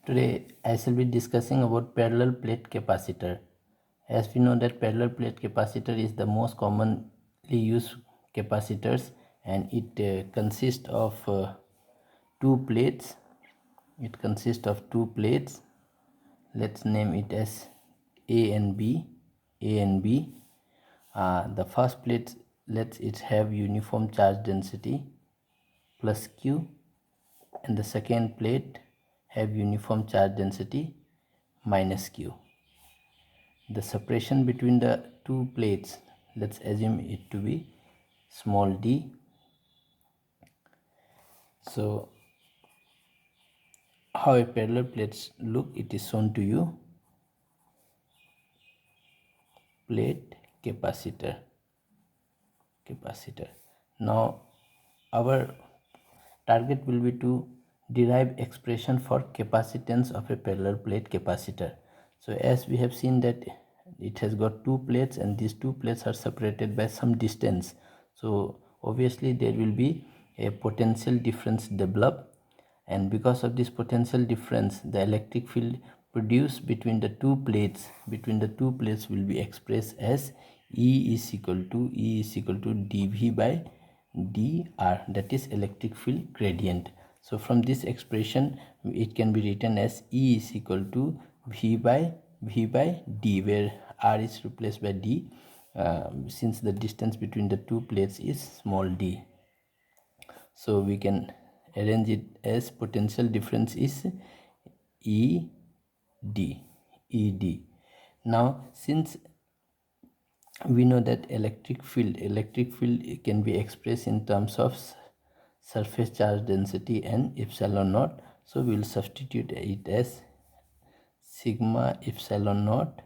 Today I shall be discussing about parallel plate capacitor. As we know that parallel plate capacitor is the most commonly used capacitors, and it consists of two plates. It consists of two plates. Let's name it as A and B. A and B. The first plate, let it have uniform charge density plus Q, and the second plate have uniform charge density minus Q. The separation between the two plates, let's assume it to be small d. So how a parallel plates look, it is shown to you. Plate capacitor. Now our target will be to derive expression for capacitance of a parallel plate capacitor. So as we have seen that it has got two plates, and these two plates are separated by some distance, so obviously there will be a potential difference develop, and because of this potential difference, the electric field produced between the two plates will be expressed as E is equal to dV by dr, that is electric field gradient. So from this expression it can be written as E is equal to V by d, where r is replaced by d, since the distance between the two plates is small d. So we can arrange it as potential difference is ed. Now since we know that electric field can be expressed in terms of surface charge density and epsilon naught, so we will substitute it as sigma epsilon naught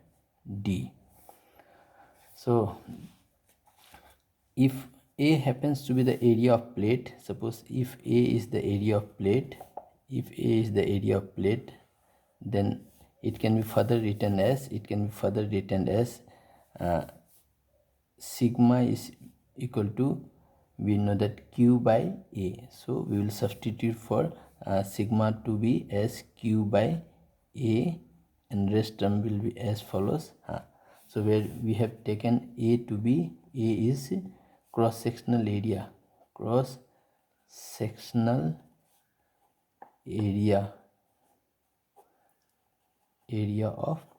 d. So if A happens to be the area of plate, suppose if A is the area of plate, then it can be further written as sigma is equal to, we know that Q by A, so we will substitute for sigma to be as Q by A, and rest term will be as follows. So where we have taken A to be, A is cross sectional area of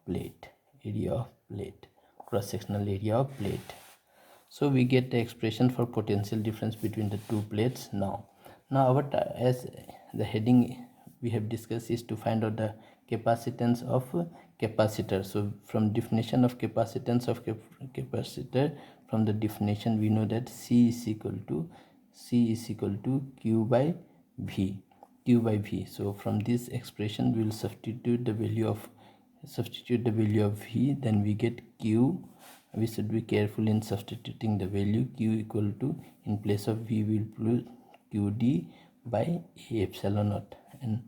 plate, cross sectional area of plate. So we get the expression for potential difference between the two plates. Now our as the heading we have discussed is to find out the capacitance of capacitor. So from definition of capacitance of capacitor, from the definition we know that C is equal to Q by V. So from this expression we will substitute the value of V, then we get Q. We should be careful in substituting the value. Q equal to, in place of V we will put QD by A epsilon naught, and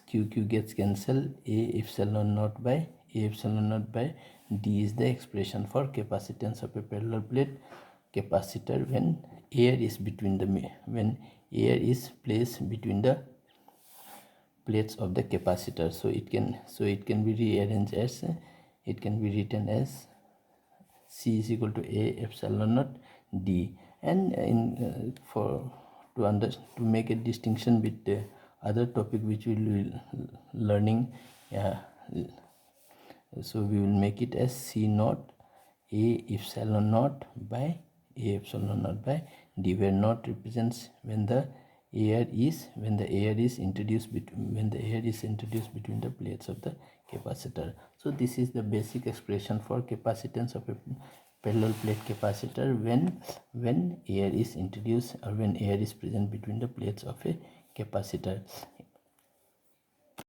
Q gets cancelled. A epsilon naught by D is the expression for capacitance of a parallel plate capacitor when air is placed between the plates of the capacitor. So it can be rearranged as, it can be written as C is equal to A epsilon naught D. And to make a distinction with the other topic which we will be learning, so we will make it as C naught A epsilon naught by D, where naught represents when the air is introduced between the plates of the capacitor. So this is the basic expression for capacitance of a parallel plate capacitor when air is introduced, or when air is present between the plates of a capacitor.